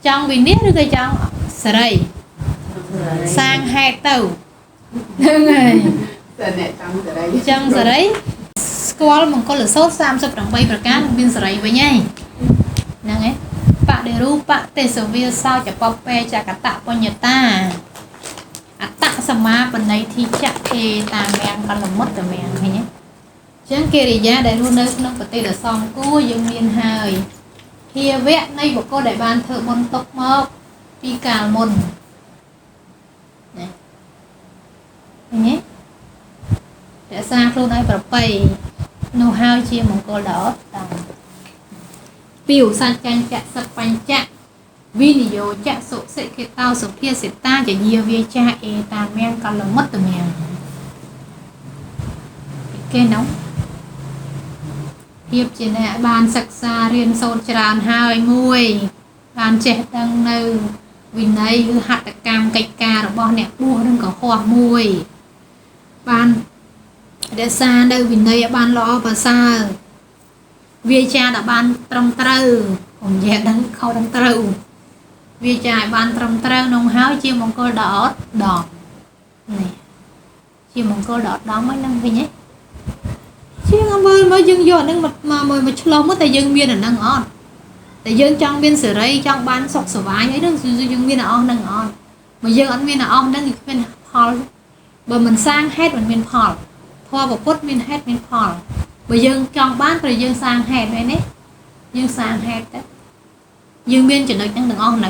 trong vì nít cái trong sợi sang hai tàu người trong sợi squall mong có là sốt sam sập đồng bay bạc cá biên sợi với nhai nè nghe bạn để ru bạn tê sầu viên sao chả pop pe chả cả tạ qua nhật ta tạ sầm ma bên này thì chắc kê ta mèn còn là mất rồi mèn hay nhé chẳng kê thì giá để luôn nơi nó có tê là xong cua dùng miền hơi kia vẽ ngay của cô đại ban thợ môn tộc mộc đi cả môn này nhé để sang luôn ai bảo bày know how chia một cô đó biểu sang trang chạ sập bánh chạ video chạ sổ sẽ cái tao số kia sẽ ta chỉ nhiều về cha e ta men còn là mất từ miền cái nóng hiệp trên này bàn sặc xa riêng sâu tràn hai mùi bàn trẻ đang nâu vì này hạt cam cây cà rồi bọn nè bua đừng có hoa mùi bàn để xa đâu vì này bàn lo và xa vì cha đã bàn trong trâu còn dẹp đang khâu đang trâu vì cha bàn trong trâu nông háo chia một cô đỏ đỏ này chia một cô đỏ đó mấy năm vì nhé chứ mới dừng vô nên mà lâu mất tại dừng miên là năng ngon tại dừng trong biên sửa đây trong bán sọc sửa vái ấy đó dừng miên là on năng ngon mà dừng ăn miên là on đang miên hòn bởi mình sang hết mình miên hòn thoa vào cốt miên hết miên hòn bởi dừng trong bán rồi dừng sang hết này nè dừng sang hết đấy dừng miên chỉ được năng đừng on nữa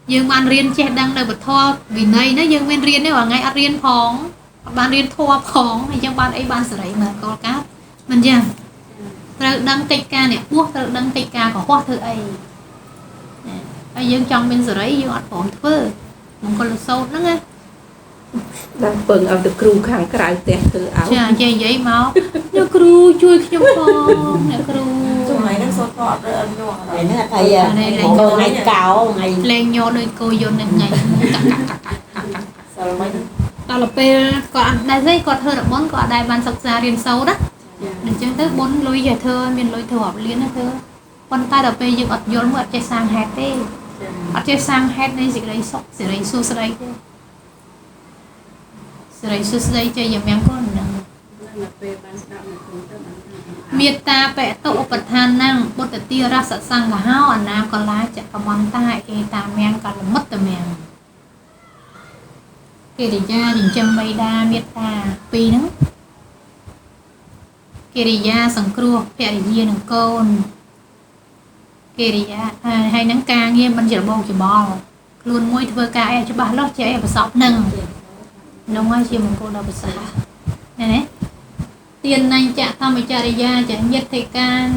dừng ban riêng che đang đời bật thoa vì này nó dừng miên riêng đấy vào ngày ăn riêng phong bạn riêng thua phong hay trong bạn ấy bạn sửa đấy mà có cá mình chăng tự đăng cây ca này buộc tự đăng cây ca có hoa thơ ấy bây giờ trong bên sửa đấy dương ăn phỏng thơ một con sâu nữa nghe đang bừng ở được cừu khang cái tẹt từ áo chà chơi giấy máu nó cừu chui trong con nè cừu ngày nó sốt ngọt rồi ngày nó thầy cô ngày cào ngày lên nhô đôi cô vô nên ngày sao mấy đó là pe còn đại giấy còn thơ là bốn còn đại ban sọc ra riêng sâu đó mình chơi tới bốn lối giải thơ mình lối thơ học liên đó thơ con tay là pe dương ọt vô nó chơi sang hạt thế ọt chơi sang hạt đây gì đấy sọc gì đấy xua đây gì đấy xua đây chơi giùm em con miệt ta vẽ tụ bật than năng bột tia ra sợ sang cả hao anh nào còn lá chạy cả món tai e ta men còn là mất từ miệng kể để ra đình châm bay đa miệt ta pi nữa kể để ra sòng cua vẽ để riêng đường côn kể để ra hay nắng ca nghe bên chỉ bông chỉ bò luôn môi thưa ca em cho bà lót trẻ em sọp nâng nông ai chỉ một cô đâu bị sợ này tiền này chả thăm với cha đi ra chả nhất thầy ca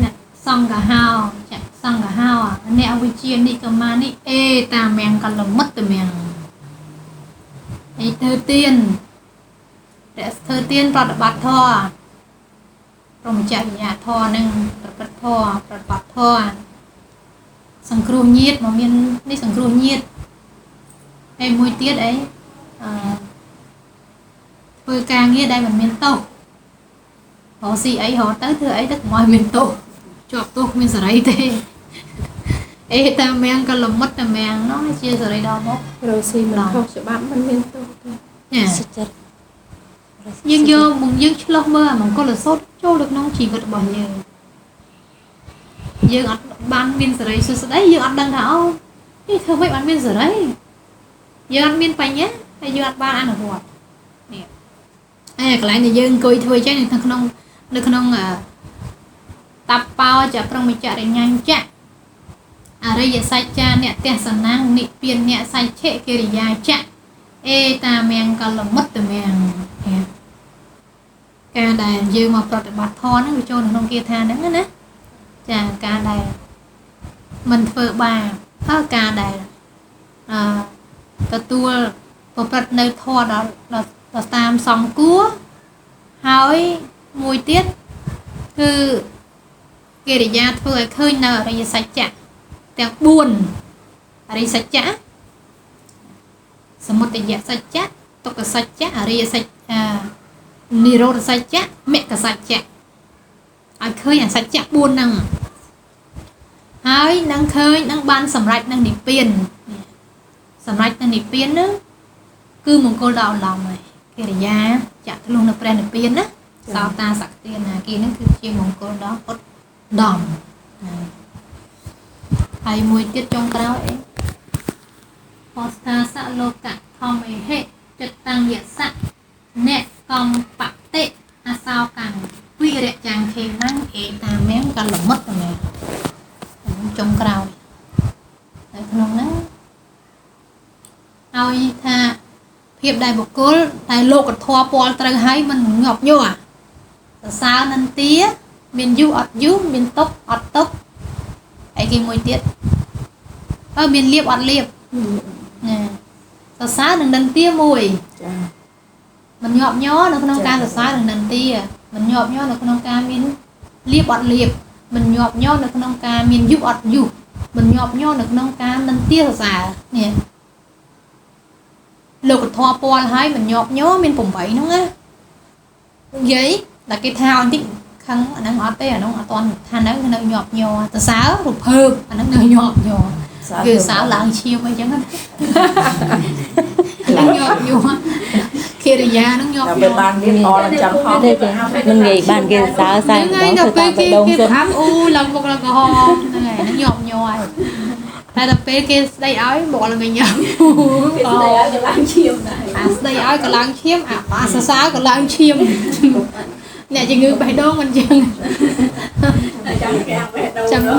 xong cả hao chả xong cả hao à nẹo với chiên đi cơ mà đi ê ta men còn là mất từ miệng ấy thơ tiên để thơ tiên vào được bát thò rồi chạy nhà thò nâng bát thò bát thò sằng cừu nhiệt mà miền đi sằng cừu nhiệt đây mùi tiết ấy phơi ca nghe đây mình miền tàu họ gì ấy họ tới thứ ấy tất ngoài miền tàu chọc tôi miền sài thế ê ta men cái lồng mất ta men nó chia sẻ đây đâu mốc rồi xì mình học sẽ bám bên miền tàu nhưng vô mùng dương lâu mơ mà có là sốt cho được nó chỉ vật bỏ nhờ dương ăn ban miền sài sốt đấy dương ăn đằng nào thì thưa vậy ăn miền sài đấy dương ăn miền bánh nhé hay dương ăn ban ăn ở hồ cái lại này dương coi thôi chứ này thằng không tập bao chả prong mình chả để nhanh chạ đây giờ sai cha nè tiền sản năng nị tiền nè sai chế kia thì dài chạ ê ta men còn là mất từ men ca đài dương mà bật bát thon nó cho nó kia tha nữa nè chà ca đài mình phơi bà ca đài ta tua bật nơi thò đó là tam sòng cua hỏi mùi tiết cứ kia để ra thôi khơi nở đây sạch chả theo buồn ở đây sạch chả một tình sạch chả tôi có sạch chả ở đây sạch niro sạch chả mẹ cả sạch chả ai khơi à sạch chả buồn năng ហើយនឹងឃើញនឹងបានសម្រេចនឹងនិព្វានសម្រេចនឹងនិព្វានហ្នឹងគឺមង្គលដល់ឡំហើយកិរិយាចាក់ធ្លុះនៅព្រះនិព្វានណាសោតាសក្តិនាគីហ្នឹងគឺជាមង្គលដល់ឧត្តមហើយមួយទៀតចុងក្រោយអីបស្តាសលោកៈធម្មហេចិត្តតាំងយសៈអ្នកកំបតិអសោកាំងវិរៈចាំងខេណាំងអេតាមាំងកលមុតមែនចុងក្រោយនៅក្នុងហ្នឹងឲ្យថាភាពដែលបុគ្គលតែលោកធម៌ពលត្រូវឲ្យមិនងាប់ញ័រសរសើរនន្ទាមានយុអត់យុមានតុកអត់តុកអីគេមួយទៀតមានលៀបអត់លៀបណាសរសើរនឹងនន្ទាមួយចាមិនញាប់ញ័រនៅក្នុងការសរសើរនឹងនន្ទាមិនញាប់ញ័រនៅក្នុងការមានលៀបអត់លៀបមិនញាប់ញ័រនៅក្នុងការមានយុអត់យុមិនញាប់ញ័រនៅក្នុងការនន្ទាសរសើរនេះលោកធម៌ពលហើយមិនញាប់ញ័រមាន8ហ្នឹងណានិយាយតែគេថាឲ្យបន្តិចខឹងអាហ្នឹងអត់ទេអាហ្នឹងអត់ទាន់ថានៅញាប់ញ័រសរសើររភើបអាហ្នឹងនៅញាប់ញ័រគឺសើឡើងឈាមអីចឹងណាញាប់ញ័រកិរិយាហ្នឹងញាប់ញ័របានមានអល់ចាំហោមិនងាយបានគេសើសើហ្នឹងដល់ពេលគេប្រាប់អូឡើងមុខឡើងក្រហមហ្នឹងហើយញាប់ញ័រតែដល់ពេលគេស្ដីឲ្យមកឡើងញ៉ាំគេស្ដីឲ្យក៏ឡើងឈាមដែរអាស្ដីឲ្យក៏ឡើងឈាមអាសរសើរក៏ឡើងឈាមអ្នកជំងឺបេះដូងមិនចឹងចាំ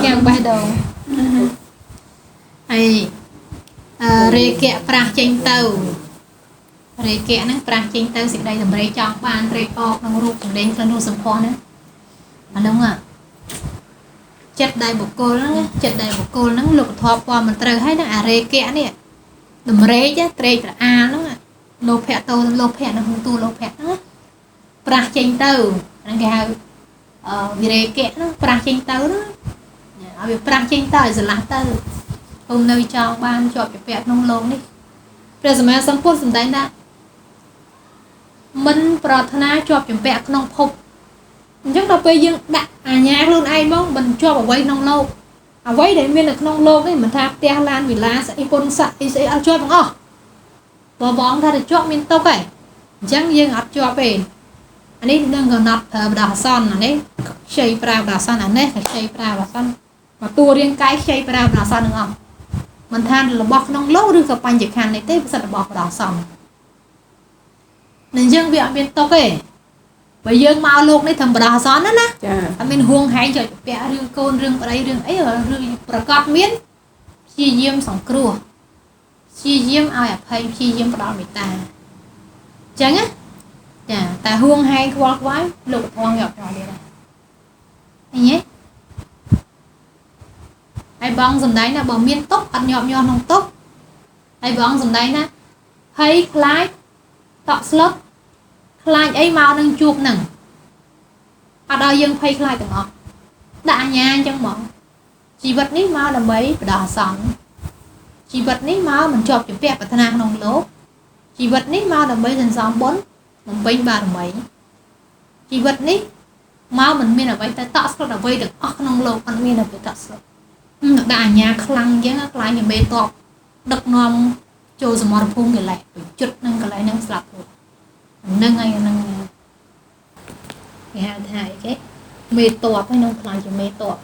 កាំងបេះដូងហើយរេកៈប្រាស់ចេញទៅរេកៈហ្នឹងប្រាស់ចេញទៅសេចក្តីតម្រេចង់បានត្រេកអរក្នុងរូបសម្លេងក្លិនរសសម្ផស្សហ្នឹងអាហ្នឹងចិត្តដែលបុគ្គលហ្នឹងចិត្តដែលបុគ្គលហ្នឹងលោកធម៌ពណ៌មិនត្រូវហើយនឹងអារេកៈនេះតម្រេចត្រេកត្រអាលហ្នឹងលោភៈតោលោភៈនៅក្នុងទូលោភៈហ្នឹងប្រាស់ចេញទៅហ្នឹងគេហៅវិរេកៈហ្នឹងប្រាស់ចេញទៅហ្នឹងឲ្យវាប្រាស់ចេញទៅឲ្យស្រឡះទៅគុំនៅចង់បានជាប់ជាពាក់ក្នុងโลกនេះព្រះសម្មាសម្ពុទ្ធសម្ដែងថាមិនប្រាថ្នាជាប់ជាពាក់ក្នុងភពអញ្ចឹងដល់ពេលយើងដាក់អាញាខ្លួនឯងមកមិនជាប់អ្វីក្នុងโลกអ្វីដែលមាននៅក្នុងโลกនេះមិនថាផ្ទះឡានវិឡាសអីពុនស័កអីស្អីអត់ជាប់ទាំងអស់បងថាទៅជាប់មានទុកហើយអញ្ចឹងយើងអត់ជាប់ទេអានេះនឹងកំណត់បដាសនអានេះខ្ចីប្រាបដាសនអានេះខ្ចីប្រាបដាសនមកតួរាងកាយខ្ចីប្រាបដាសនទាំងអស់មិនថារបស់ក្នុងโลกឬក៏បញ្ញខណ្ឌនេះទេប្រសិទ្ធរបស់បដាសននឹងយើងវាអត់មានទុកទេបើយើងមកโลกនេះធ្វើបដាសនណាចាអត់មានហួងហែងចូលពាក់រឿងកូនរឿងប្តីរឿងអីរឿងប្រកបមានព្យាយាមសង្គ្រោះព្យាយាមឲ្យអភ័យព្យាយាមផ្ដល់មេត្តាអញ្ចឹងណាចាតែហួងហែងខ្វល់ខ្វាយលោកធម៌យកដល់ទៀតអីហ៎ហើយបងសំដែងណាបើមានទុកអត់ញាប់ញ័រក្នុងទុកហើយបងសំដែងណាភ័យខ្លាចតក់ស្លុតខ្លាចអីមកនឹងជួបនឹងអត់ឲ្យយើងភ័យខ្លាចទាំងអស់ដាក់អញ្ញាអញ្ចឹងហ្មងជីវិតនេះមកដើម្បីបដោះអាសន្នជីវិតនេះមកមិនជាប់ជាពាក់ប្រាថ្នាក្នុងលោកជីវិតនេះមកដើម្បីសន្សំបុណ្យបំពេញបារមីជីវិតនេះមកមិនមានអ្វីទៅតក់ស្លុតអ្វីទាំងអស់ក្នុងលោកអត់មានអ្វីតក់ស្លុតដាក់អញ្ញាខ្លាំងអញ្ចឹងខ្លាចជាមេតបដឹកនាំចូលសមរភូមិកិលេសបញ្ជុតនឹងកន្លែងហ្នឹងស្លាប់ហ្នឹងហើយហ្នឹងគេហៅថាអីគេមេតបហ្នឹងនឹងខ្លាចជាមេតប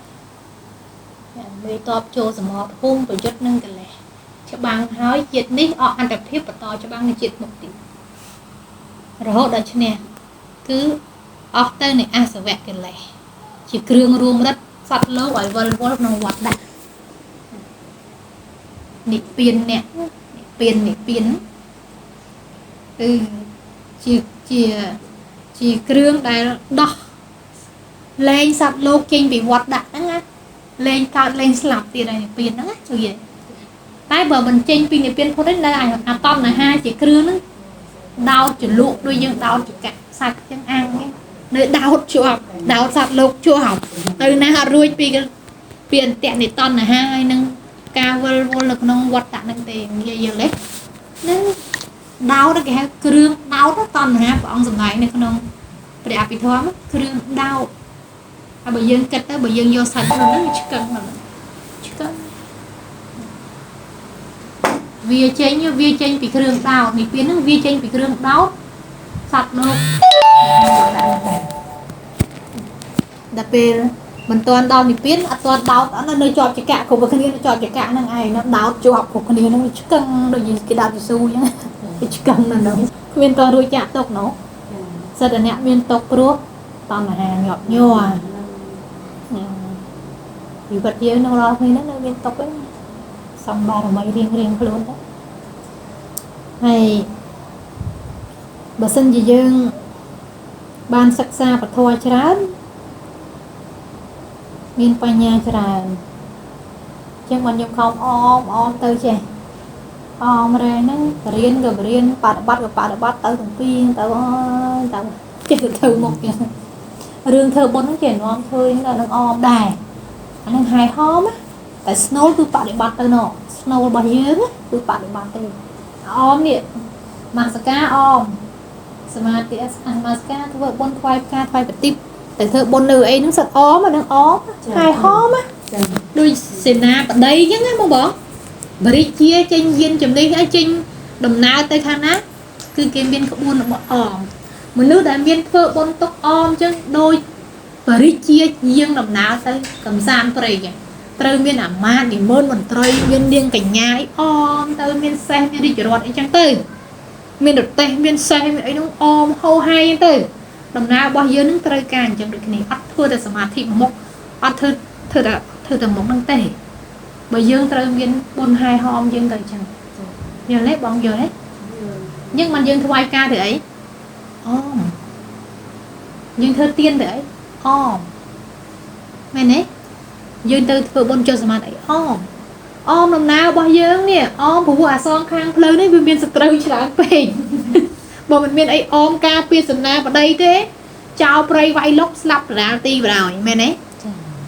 មេតបចូលសមរភូមិបញ្ជុតនឹងកិលេសច្បាំងហើយជាតិនេះអស់អន្តរភាពបន្តច្បាំងនៅជាតិមុខទៀតរហូតដល់ឈ្នះគឺអស់ទៅនៃអសវៈកិលេសជាគ្រឿងរួមរិទ្ធសត្វលោកឲ្យវិលវល់ក្នុងវត្តដាក់និព្វានអ្នកនិព្វានគឺជាគ្រឿងដែលដោះលែងសត្វលោកចេញពីវត្តដាក់ហ្នឹងណាលែងកើតលែងស្លាប់ទៀតហើយនិព្វានហ្នឹងណាជួយតែបើមិនចេញពីនិព្វានផុតទេនៅអាតណ្ហាជាគ្រឿងហ្នឹងដោតចលក់ដូចយើងដោតចកសាច់ចឹងអាំងនៅដោតជាប់ដោតសត្វលោកជាប់ទៅណាអត់រួចពីអន្តៈនៃតណ្ហាហើយនឹងការវិលវល់នៅក្នុងវត្តហ្នឹងទេនិយាយយល់ទេហ្នឹងដោតគេហៅគ្រឿងដោតតណ្ហាព្រះអង្គសម្ដែងនៅក្នុងព្រះអភិធម្មគ្រឿងដោតហើយបើយើងគិតទៅបើយើងយកសាច់ខ្លួនហ្នឹងឆ្កឹងហ្នឹង វាចេញពីគ្រឿងដោតនេះពេលហ្នឹងវាចេញពីគ្រឿងដោតសត្វលោកដល់ពេលមិនទាន់ដល់និព្វានអត់ទាន់ដោតអត់នៅជាប់ចក្រគ្រប់គ្នានៅជាប់ចក្រហ្នឹងឯងនៅដោតជាប់គ្រប់គ្នាហ្នឹងឆ្កឹងដូចគេដោតយស៊ូអញ្ចឹងឆ្កឹងនៅនោះគ្មានទាន់រួចចាក់ទុកនោះសិតតែអ្នកមានទុកព្រោះតណ្ហាញាប់ញ័រជីវិតយើងនៅរាល់ថ្ងៃហ្នឹងនៅមានទុកហ្នឹងសំបារមីរៀងខ្លួនទៅហើយបើសិនជាយើងបានសិក្សាពធច្រើនមានបញ្ញាច្រើនចឹងបានខ្ញុំខំអមទៅចេះអមរែហ្នឹងរៀនក៏រៀនបប្រតិបត្តិក៏បប្រតិបត្តិទៅទាំងពីរទៅចេះទៅធ្វើមុខចឹងរឿងធ្វើបុណ្យហ្នឹងចេះនាំឃើញដល់នឹងអមដែរអាហ្នឹងហែហមតែស្នូលគឺបប្រតិបត្តិទៅនោះស្នូលរបស់យើងគឺបប្រតិបត្តិទេអមនេះមាសកាអមសមាធិអមាសកាធ្វើបុណ្យថ្វាយផ្កាថ្វាយប្រទីបតែធ្វើបុណ្យនៅអីហ្នឹងសិតអមអាហ្នឹងអមហែហមដូចសេនាបតីអញ្ចឹងណាបងបរិជាចេញយានចំណេះឲ្យចេញដំណើរទៅខាងណាគឺគេមានក្បួនរបស់អមមនុស្សដែលមានធ្វើបុណ្យទុកអមអញ្ចឹងដូចបរិជាយាងដំណើរទៅកំសាន្តព្រៃអញ្ចឹងត្រូវមានអាមាត្យនិមន្តមន្ត្រីមាននាងកញ្ញាអមទៅមានសេះមានរាជរដ្ឋអីចឹងទៅមានរទេសមានសេះមានអីនោះអមហោហែទៅដំណើររបស់យើងនឹងត្រូវការអញ្ចឹងដូចគ្នាអត់ធ្វើតែសមាធិមុខអត់ធ្វើតែមុខហ្នឹងទេបើយើងត្រូវមានបុណ្យហែហមយើងទៅអញ្ចឹងយល់ទេបងយល់ទេយើងមិនយើងថ្វាយការទៅអីអមយើងធ្វើទានទៅអីអមមែនទេយើងទៅធ្វើបុណ្យចុះសមាធិអីអមដំណើររបស់យើងនេះអមព្រោះអាសងខាងផ្លូវនេះវាមានសត្រូវច្រើនពេកបើមិនមានអីអមការពារសេនាបតីទេចោលព្រៃវាយលុកស្លាប់ដរាលទីបរហើយមែនទេ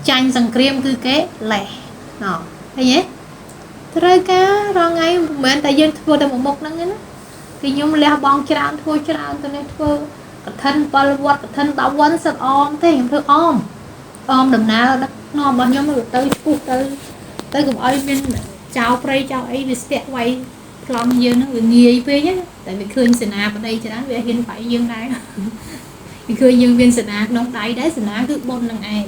ចាញ់សង្គ្រាមគឺគេលេះឃើញទេត្រូវការរងថ្ងៃមិនមែនតែយើងធ្វើតែមុខហ្នឹងណាគឺខ្ញុំលះបង់ច្រើនធ្វើច្រើនទៅនេះធ្វើកឋិន7វត្តកឋិន10វត្តសិតអមទេខ្ញុំធ្វើអមដំណើរដឹកនាំរបស់ខ្ញុំទៅឈុះទៅកុំឲ្យមានចោលព្រៃចោលអីវាស្ទាក់វាយប្លង់យើងហ្នឹងវាងាយពេកណាតែវាឃើញសេនាបតីច្រើនវាហ៊ានបាយយើងដែរវាឃើញយើងមានសេនាក្នុងដៃដែរសេនាគឺបុណ្យនឹងឯង